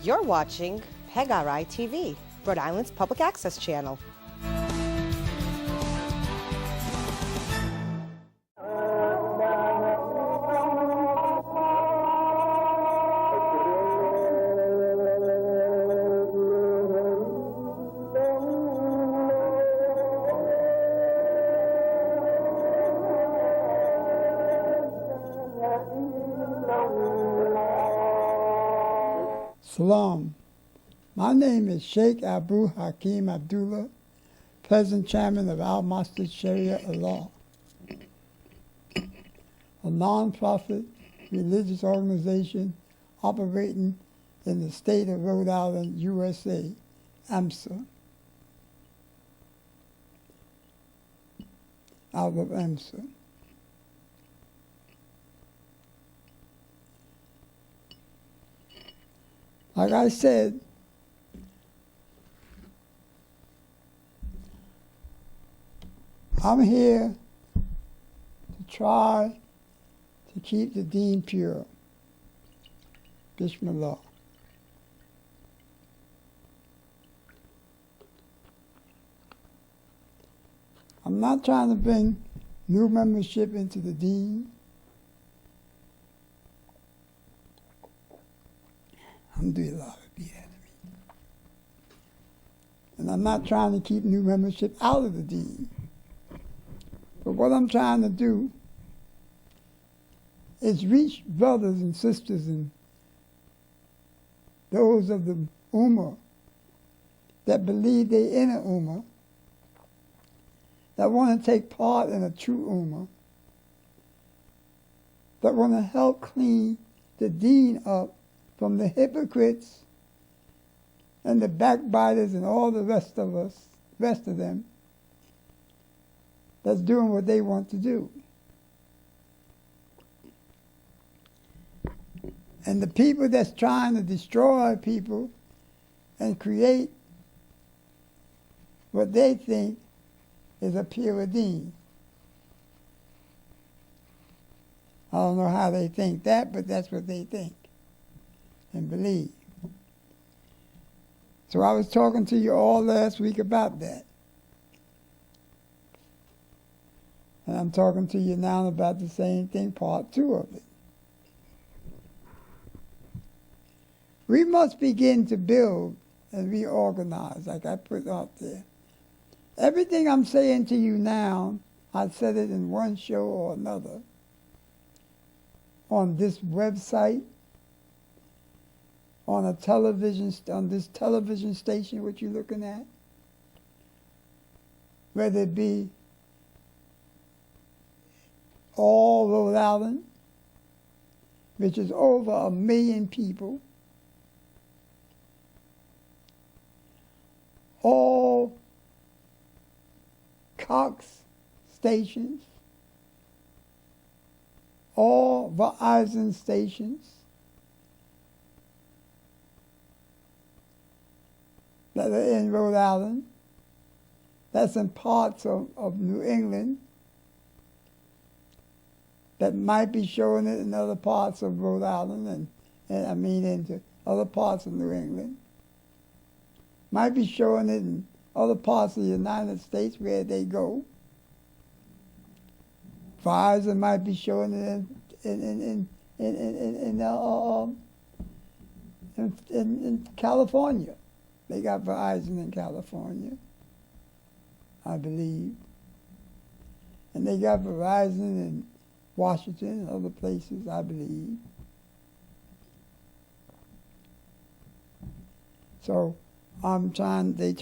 You're watching Hegarai TV, Rhode Island's public access channel. Salam. My name is Sheikh Abu Hakim Abdullah, President Chairman of Al-Masjid Sharia Law, a non-profit religious organization operating in the state of Rhode Island, USA, AMSA, out of AMSA. Like I said, I'm here to try to keep the deen pure. Bismillah. I'm not trying to bring new membership into the deen. Alhamdulillah, and I'm not trying to keep new membership out of the deen. But what I'm trying to do is reach brothers and sisters and those of the Ummah that believe they're in an Ummah, that want to take part in a true Ummah, that want to help clean the deen up from the hypocrites and the backbiters and all the rest of them, that's doing what they want to do. And the people that's trying to destroy people and create what they think is a pure deen. I don't know how they think that, but that's what they think and believe. So I was talking to you all last week about that. And I'm talking to you now about the same thing, part 2 of it. We must begin to build and reorganize, like I put out there. Everything I'm saying to you now, I said it in one show or another, on this website, on this television station, what you're looking at, whether it be all Rhode Island, which is over 1 million people, all Cox stations, all Verizon stations that are in Rhode Island, that's in parts of New England, that might be showing it in other parts of Rhode Island, and I mean into other parts of New England. Might be showing it in other parts of the United States where they go. Verizon might be showing it in California. They got Verizon in California, I believe. And they got Verizon in Washington and other places, I believe. So they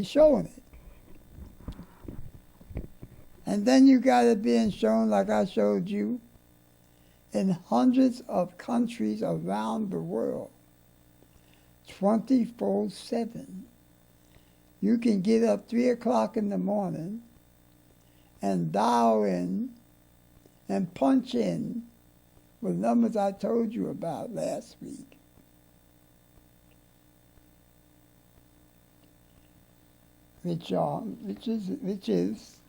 showing it. And then you got it being shown, like I showed you, in hundreds of countries around the world, 24/7. You can get up 3 o'clock in the morning and dial in and punch in with numbers I told you about last week. Which is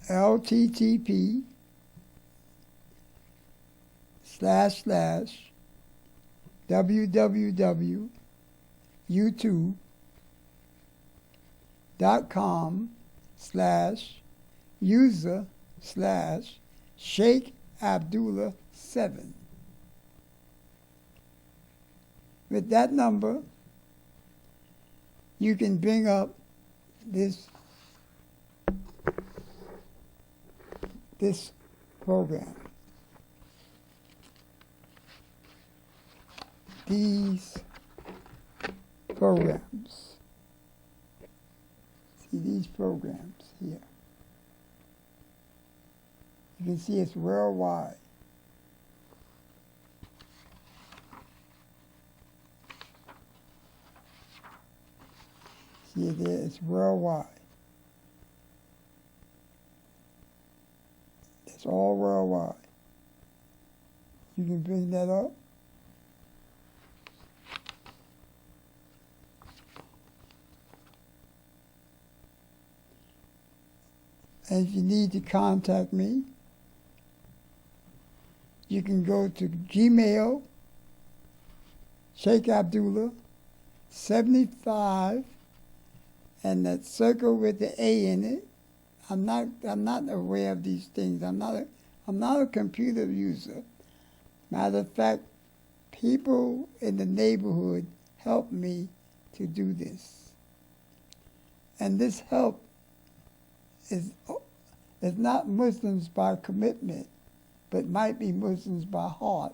LTTP www.youtube.com/user/Sheikh Abdullah 7. With that number, you can bring up this program. These programs. See these programs here. You can see it's worldwide. See it there, it's worldwide. It's all worldwide. You can bring that up. And if you need to contact me, you can go to Gmail, Sheikh Abdullah 75, and that circle with the A in it. I'm not aware of these things. I'm not a computer user. Matter of fact, people in the neighborhood helped me to do this. And this help is not Muslims by commitment, but might be Muslims by heart.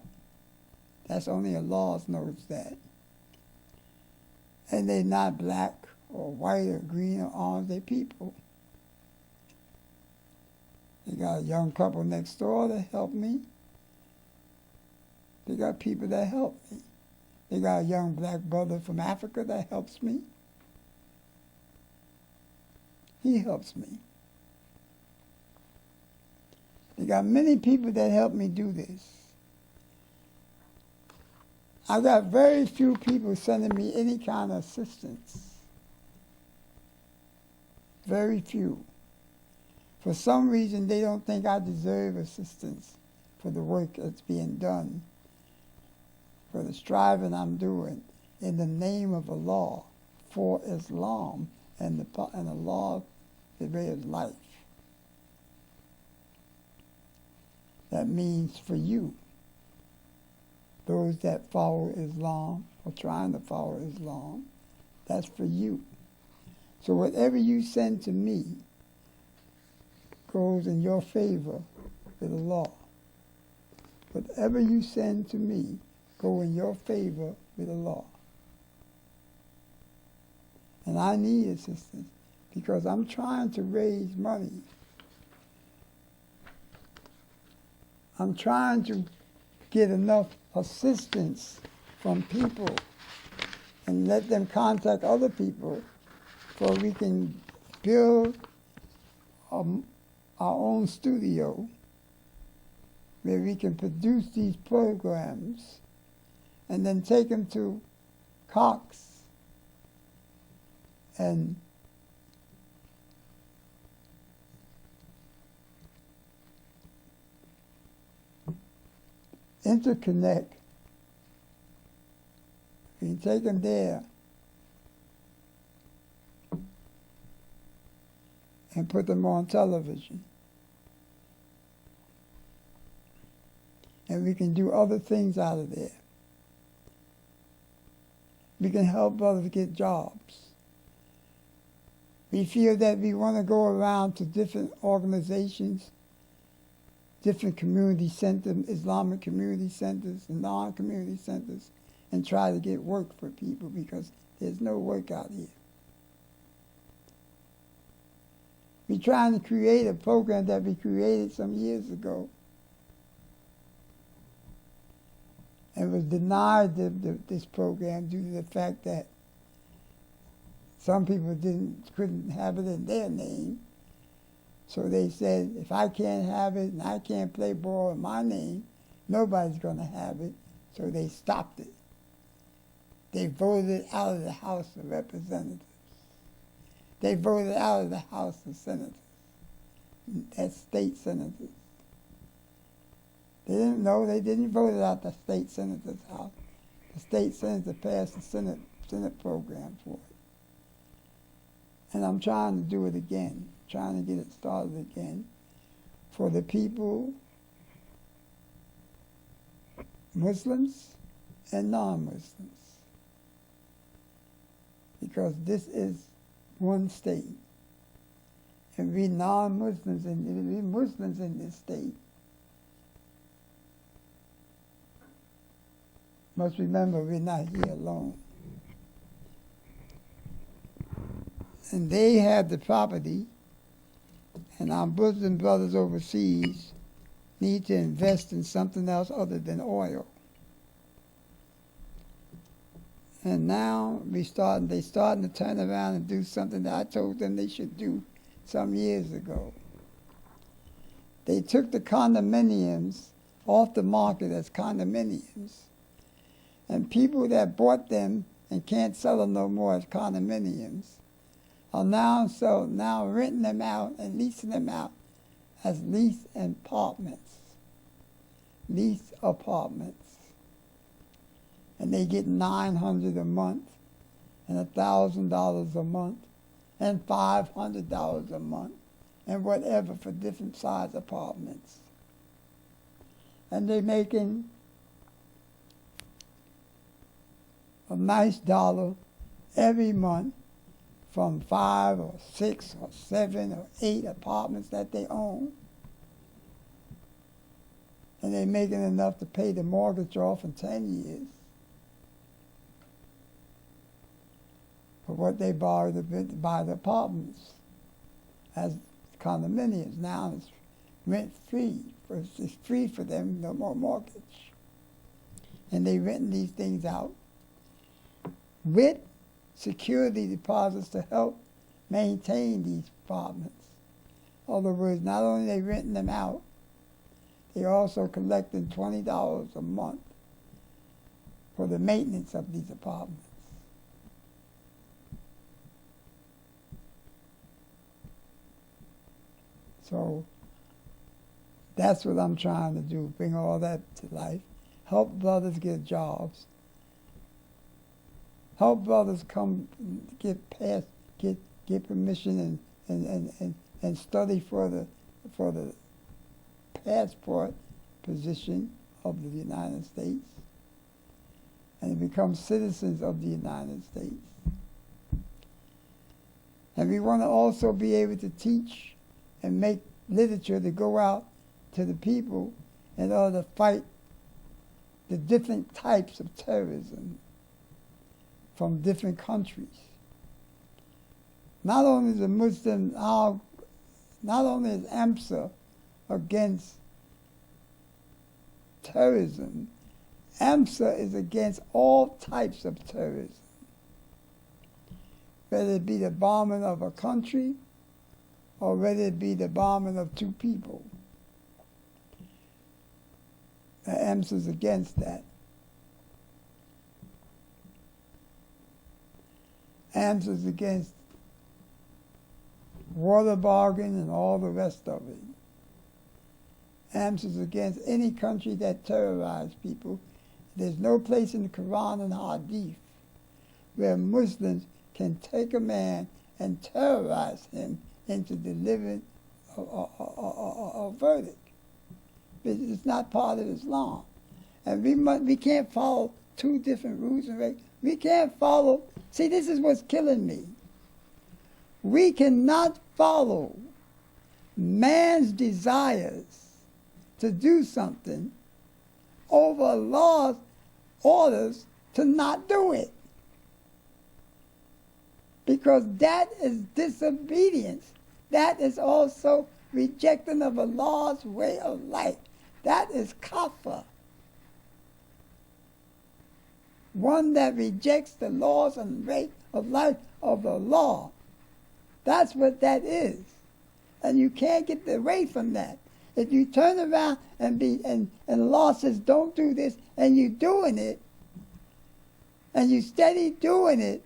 That's only Allah knows that. And they're not black or white or green or orange, they're people. They got a young couple next door that help me. They got people that help me. They got a young black brother from Africa that helps me. He helps me. They got many people that help me do this. I got very few people sending me any kind of assistance. Very few. For some reason, they don't think I deserve assistance for the work that's being done, for the striving I'm doing in the name of Allah, for Islam and the law of the way of life. That means for you, those that follow Islam or trying to follow Islam, that's for you. So whatever you send to me goes in your favor with Allah. Whatever you send to me go in your favor with Allah. And I need assistance because I'm trying to raise money. I'm trying to get enough assistance from people and let them contact other people so we can build our own studio where we can produce these programs and then take them to Cox and interconnect. We can take them there and put them on television. And we can do other things out of there. We can help others get jobs. We feel that we want to go around to different organizations, different community centers, Islamic community centers and non-community centers, and try to get work for people because there's no work out here. We're trying to create a program that we created some years ago and was denied this program due to the fact that some people couldn't have it in their name. So they said, if I can't have it and I can't play ball in my name, nobody's going to have it. So they stopped it. They voted it out of the House of Representatives. They voted out of the House of Senators. That's state senators. They didn't know. They didn't vote it out the state senator's house. The state senator passed the Senate program for it. And I'm trying to do it again, trying to get it started again for the people, Muslims and non-Muslims. Because this is one state. And we non-Muslims and we Muslims in this state must remember we're not here alone. And they have the property, and our Muslim brothers overseas need to invest in something else other than oil. And now they're starting to turn around and do something that I told them they should do some years ago. They took the condominiums off the market as condominiums, and people that bought them and can't sell them no more as condominiums are now renting them out and leasing them out as lease apartments. And they get $900 a month and $1,000 a month and $500 a month and whatever for different size apartments. And they're making a nice dollar every month from 5 or 6 or 7 or 8 apartments that they own. And they're making enough to pay the mortgage off in 10 years for what they borrowed to buy the apartments as condominiums. Now it's rent-free. It's free for them, no more mortgage. And they're renting these things out with security deposits to help maintain these apartments. In other words, not only are they renting them out, they're also collecting $20 a month for the maintenance of these apartments. So that's what I'm trying to do, bring all that to life, help brothers get jobs, help brothers come get permission and study for the passport position of the United States and become citizens of the United States. And we want to also be able to teach and make literature to go out to the people in order to fight the different types of terrorism from different countries. Not only is the Muslim, not only is AMSA against terrorism, AMSA is against all types of terrorism, whether it be the bombing of a country or whether it be the bombing of 2 people. AMSA is against that. AMSA is against water bargaining and all the rest of it. AMSA is against any country that terrorizes people. There's no place in the Quran and Hadith where Muslims can take a man and terrorize him into delivering a verdict. It's not part of Islam. And we can't follow 2 different rules and regs. We can't follow. See, this is what's killing me. We cannot follow man's desires to do something over Allah's orders to not do it. Because that is disobedience. That is also rejection of Allah's way of life. That is kafir. One that rejects the laws and way of life of the law. That's what that is. And you can't get away from that. If you turn around and Allah says, don't do this, and you're doing it, and you steady doing it,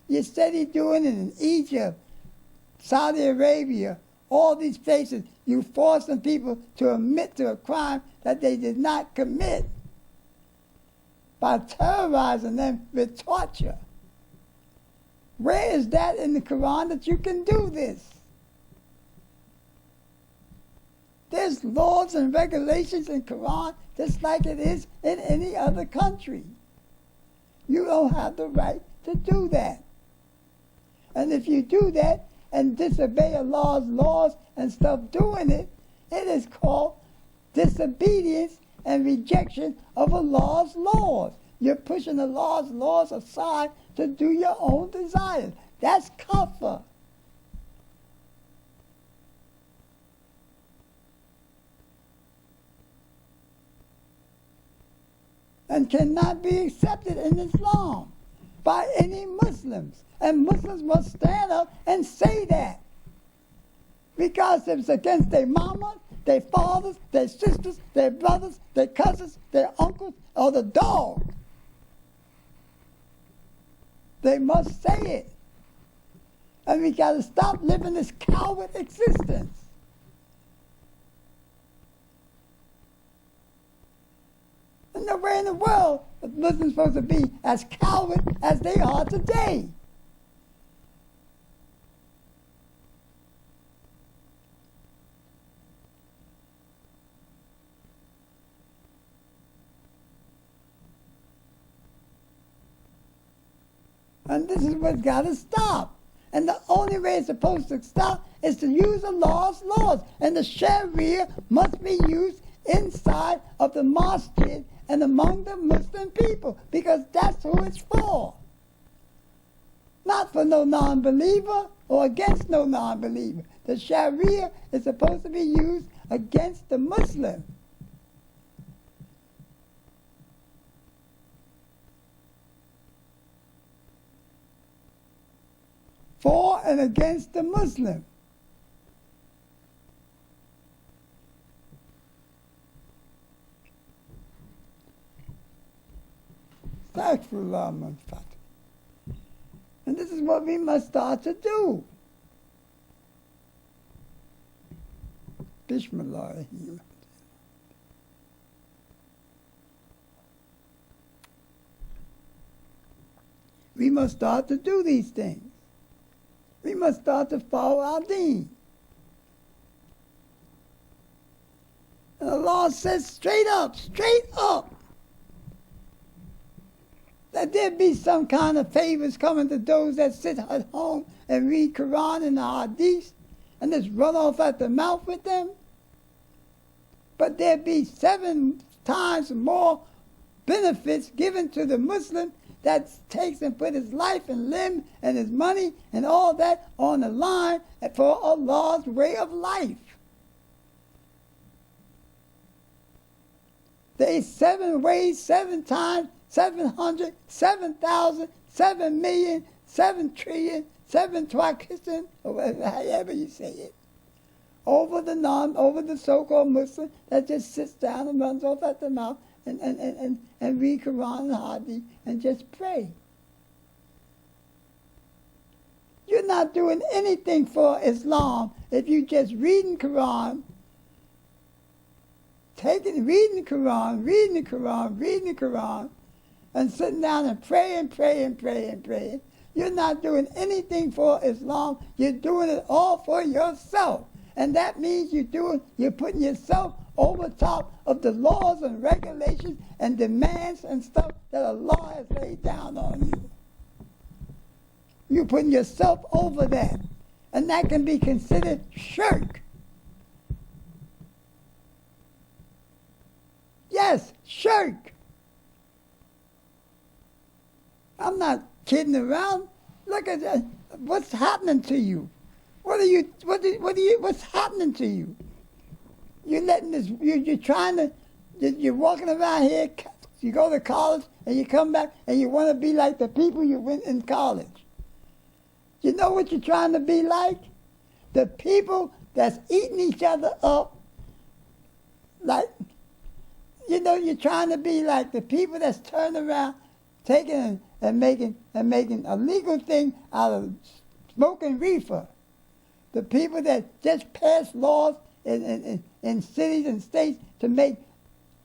you're steady doing it in Egypt, Saudi Arabia, all these places, you forcing people to admit to a crime that they did not commit by terrorizing them with torture. Where is that in the Quran that you can do this? There's laws and regulations in Quran just like it is in any other country. You don't have the right to do that. And if you do that and disobey Allah's laws and stop doing it, it is called disobedience and rejection of Allah's laws. You're pushing Allah's laws aside to do your own desires. That's kafir. And cannot be accepted in Islam by any Muslims. And Muslims must stand up and say that. Because if it's against their mamas, their fathers, their sisters, their brothers, their cousins, their uncles, or the dog, they must say it. And we got to stop living this coward existence. And nowhere in the world are Muslims supposed to be as coward as they are today. And this is what's got to stop. And the only way it's supposed to stop is to use Allah's laws. And the Sharia must be used inside of the masjid and among the Muslim people, because that's who it's for. Not for no non-believer or against no non-believer. The Sharia is supposed to be used against the Muslim. For and against the Muslim. And this is what we must start to do. Bismillah. We must start to do these things. We must start to follow our deen. And Allah says straight up, that there be some kind of favors coming to those that sit at home and read Quran and the Hadith and just run off at the mouth with them. But there be 7 times more benefits given to the Muslim that takes and put his life and limb and his money and all that on the line for Allah's way of life. There is 7 ways, 7 times, 700, 7,000, 7 million, 7 trillion, 7 trillion, or however you say it, over the so-called Muslim that just sits down and runs off at the mouth and read Quran and Hadith and just pray. You're not doing anything for Islam if you just reading Quran, reading the Quran, and sitting down and praying. You're not doing anything for Islam. You're doing it all for yourself. And that means you're putting yourself over top of the laws and regulations and demands and stuff that Allah has laid down on you. You're putting yourself over that. And that can be considered shirk. Yes, shirk. I'm not kidding around. Look at that. What's happening to you? What's happening to you? You're letting this, you're walking around here, you go to college and you come back and you want to be like the people you went in college. You know what you're trying to be like? The people that's eating each other up. Like, you're trying to be like the people that's turning around, taking and making a legal thing out of smoking reefer. the people that just passed laws in cities and states to make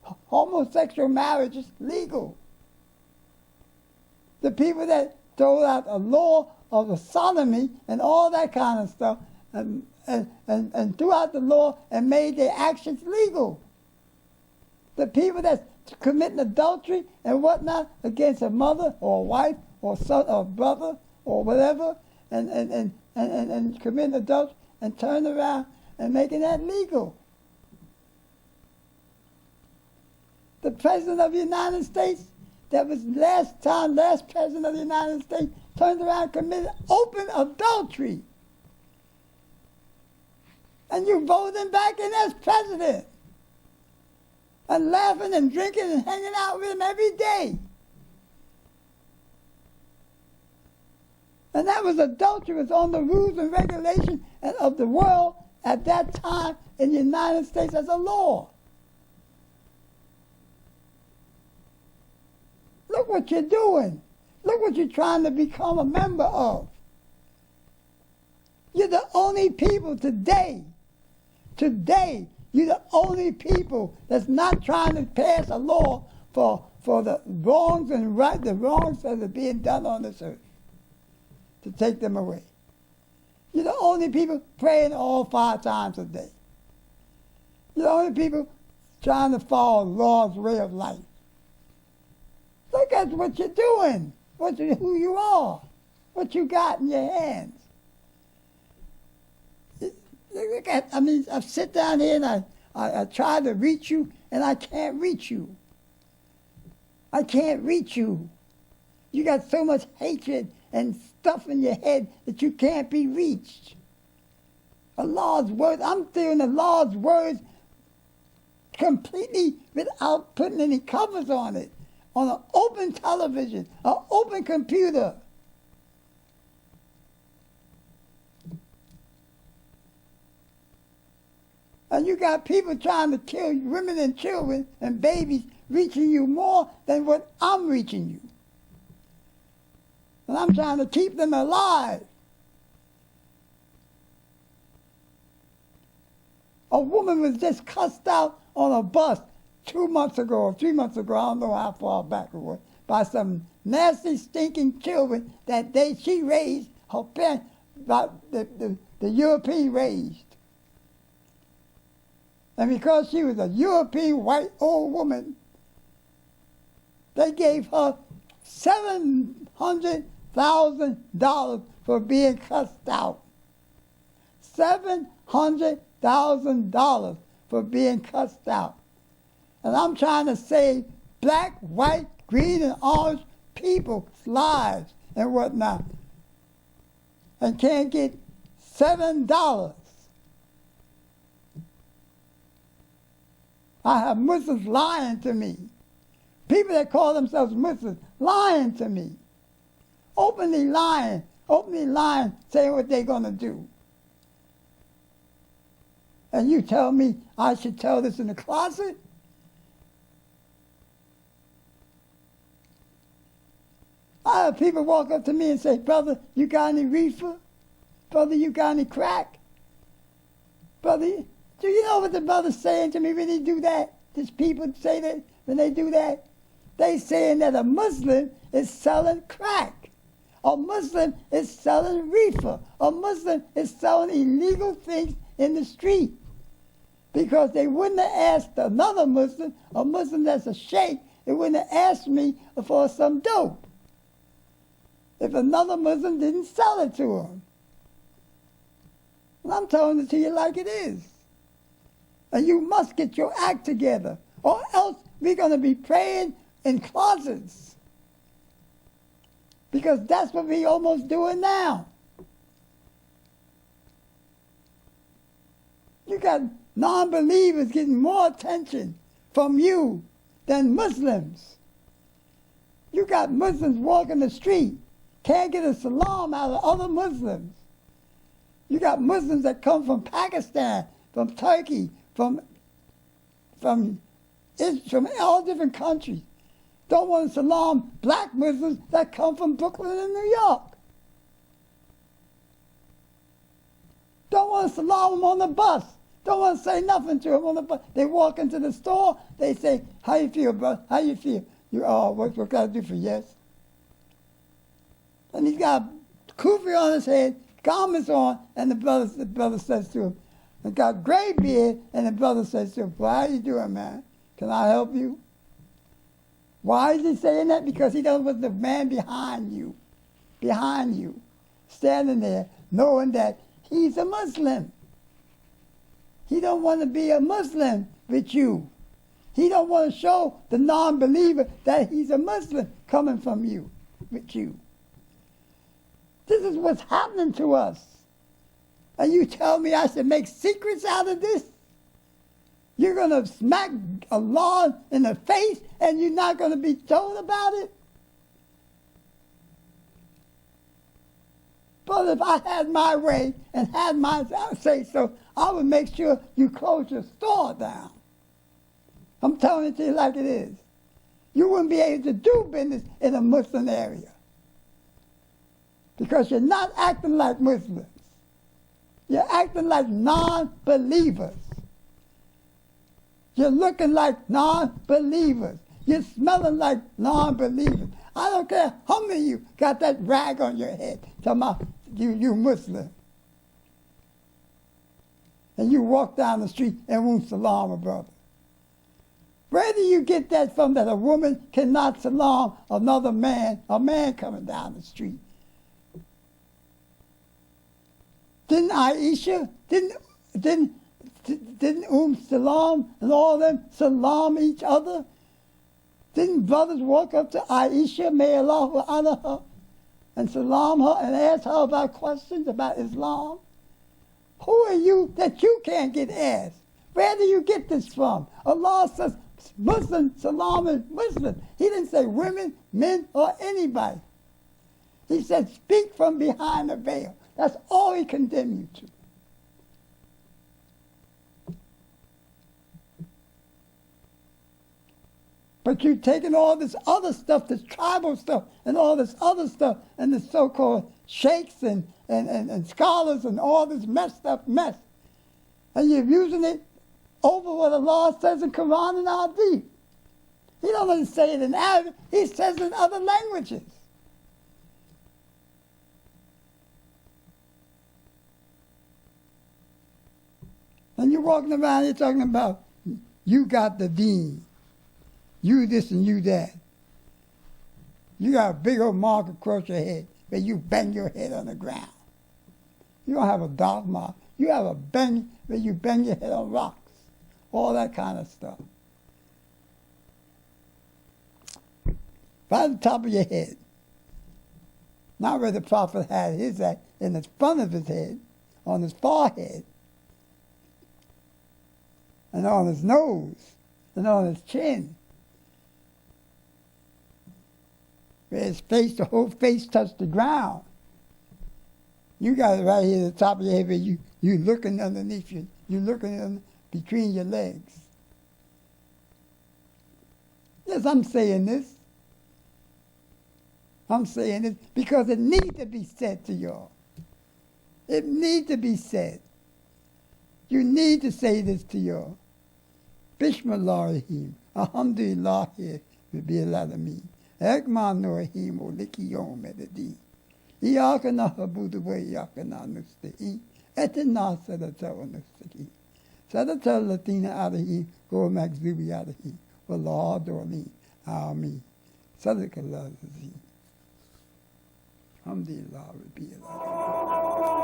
homosexual marriages legal. The people that throw out a law of sodomy and all that kind of stuff and threw out the law and made their actions legal. The people that's committing adultery and whatnot against a mother or a wife or son or brother or whatever and committing adultery and turn around and making that legal. The President of the United States, that was last President of the United States, turned around and committed open adultery. And you voted him back in as president. And laughing and drinking and hanging out with him every day. And that was adultery. It was on the rules and regulations of the world at that time in the United States as a law. Look what you're doing. Look what you're trying to become a member of. You're the only people today, you're the only people that's not trying to pass a law for the wrongs and the wrongs that are being done on this earth, to take them away. You're the only people praying all 5 times a day. You're the only people trying to follow Lord's way of life. Look at what you're doing, who you are, what you got in your hands. Look at, I sit down here and I try to reach you, and I can't reach you. I can't reach you. You got so much hatred and stuff in your head that you can't be reached. Allah's words, I'm doing the Lord's words completely without putting any covers on it, on an open television, an open computer. And you got people trying to kill you, women and children and babies, reaching you more than what I'm reaching you. And I'm trying to keep them alive. A woman was just cussed out on a bus 2 months ago or 3 months ago, I don't know how far back it was, by some nasty, stinking children that she raised, her parents, the European raised. And because she was a European white old woman, they gave her $700,000 for being cussed out. $700,000 for being cussed out. And I'm trying to save black, white, green, and orange people's lives and whatnot. And can't get $7. I have Muslims lying to me. People that call themselves Muslims lying to me. Openly lying, saying what they're going to do. And you tell me I should tell this in the closet? I have people walk up to me and say, brother, you got any reefer? Brother, you got any crack? Brother, do you know what the brother's saying to me when they do that? These people say that when they do that? They saying that a Muslim is selling crack. A Muslim is selling reefer. A Muslim is selling illegal things in the street. Because they wouldn't have asked another Muslim, a Muslim that's a sheikh, they wouldn't have asked me for some dope if another Muslim didn't sell it to him. And I'm telling it to you like it is. And you must get your act together, or else we're going to be praying in closets. Because that's what we're almost doing now. You got non-believers getting more attention from you than Muslims. You got Muslims walking the street, can't get a salam out of other Muslims. You got Muslims that come from Pakistan, from Turkey, from all different countries. Don't want to salam black Muslims that come from Brooklyn and New York. Don't Don't want to salam them on the bus. Don't want to say nothing to them on the bus. They walk into the store. They say, "How you feel, brother? How you feel? What can I do for you?" Yes. And he's got a kufi on his head, garments on, and the brother says to him, and got gray beard, and the brother says to him, "Well, how you doing, man? Can I help you?" Why is he saying that? Because he knows what the man behind you, standing there, knowing that he's a Muslim. He don't want to be a Muslim with you. He don't want to show the non-believer that he's a Muslim coming from you, with you. This is what's happening to us. And you tell me I should make secrets out of this? You're going to smack Allah in the face and you're not going to be told about it? But if I had my way and had my say so, I would make sure you close your store down. I'm telling it to you like it is. You wouldn't be able to do business in a Muslim area because you're not acting like Muslims. You're acting like non-believers. You're looking like non-believers. You're smelling like non-believers. I don't care how many of you got that rag on your head talking about you Muslim. And you walk down the street and won't salam a brother. Where do you get that from, that a woman cannot salam another man, a man coming down the street? Didn't Aisha, didn't Salam and all of them salam each other? Didn't brothers walk up to Aisha, may Allah honor her, and salam her and ask her about questions about Islam? Who are you that you can't get asked? Where do you get this from? Allah says Muslim, salam is Muslim. He didn't say women, men, or anybody. He said speak from behind the veil. That's all he condemned you to. But you've taken all this other stuff, this tribal stuff, and all this other stuff, and the so-called sheikhs and scholars and all this messed up mess. And you're using it over what Allah says in Quran and Hadith. He don't just say it in Arabic, he says it in other languages. And you're walking around, you're talking about, you got the deen. You this and you that. You got a big old mark across your head, but you bang your head on the ground. You don't have a dark mark. You have a bang, where you bang your head on rocks. All that kind of stuff. Right at the top of your head. Not where the Prophet had his at, in the front of his head, on his forehead, and on his nose, and on his chin. Where his face, the whole face touched the ground. You got it right here at the top of your head where you looking underneath you. You looking between your legs. Yes, I'm saying this. I'm saying this because it needs to be said to y'all. It needs to be said. You need to say this to y'all. Bismillahirrahmanirrahim. Alhamdulillahi Rabbil Alameen. Ekman Rahim Oliki Yom Edadi. Iyaka Nahabudu wa Iyaka Nasta'in. Etina Sadata wa Nasta'in. Sadata Latina Adahi Go Magzubi Adahi. Wallah Dorni. Ameen. Sadakallah Azim. Alhamdulillah Rabbil Alameen.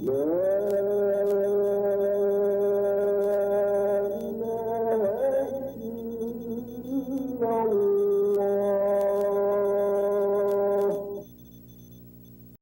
No.